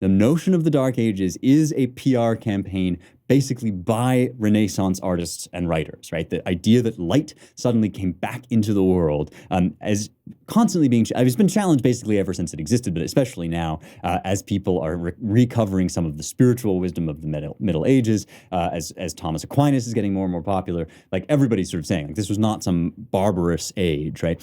The notion of the Dark Ages is a PR campaign basically by Renaissance artists and writers, right? The idea that light suddenly came back into the world as constantly being, it's been challenged basically ever since it existed, but especially now as people are recovering some of the spiritual wisdom of the Middle Ages, as Thomas Aquinas is getting more and more popular. Like everybody's sort of saying, like this was not some barbarous age, right?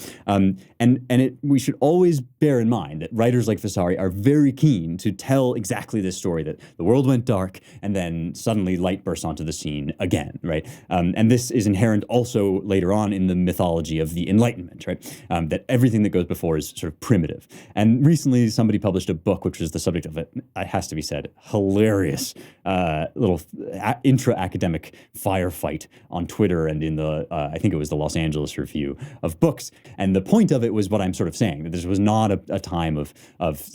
We should always bear in mind that writers like Vasari are very keen to tell exactly this story, that the world went dark and then suddenly light bursts onto the scene again, right? And this is inherent also later on in the mythology of the Enlightenment, right? That everything that goes before is sort of primitive. And recently somebody published a book, which was the subject of it has to be said, hilarious little intra-academic firefight on Twitter and in the, I think it was the Los Angeles Review of Books. And the point of it was what I'm sort of saying, that this was not a time of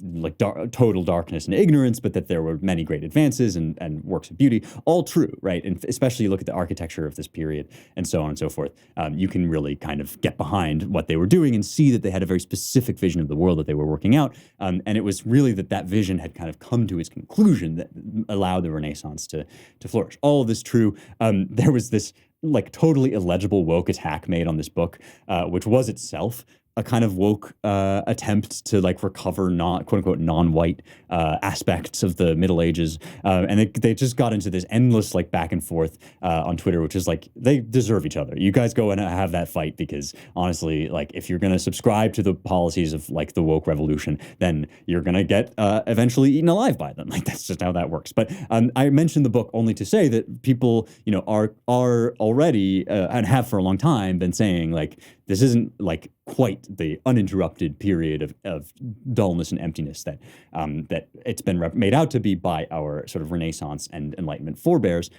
like total darkness and ignorance, but that there were many great advances and works of beauty. All true, right? And especially look at the architecture of this period and so on and so forth. You can really kind of get behind what they were doing and see that they had a very specific vision of the world that they were working out. And it was really that vision had kind of come to its conclusion that allowed the Renaissance to flourish. All of this true. There was this like totally illegible woke attack made on this book, which was itself a kind of woke attempt to like recover quote unquote non-white aspects of the Middle Ages, and they just got into this endless like back and forth on Twitter, which is like they deserve each other. You guys go and have that fight, because honestly, like if you're gonna subscribe to the policies of like the woke revolution, then you're gonna get eventually eaten alive by them. Like that's just how that works. But I mentioned the book only to say that people are already and have for a long time been saying like this isn't like quite the uninterrupted period of dullness and emptiness that that it's been made out to be by our sort of Renaissance and Enlightenment forebears.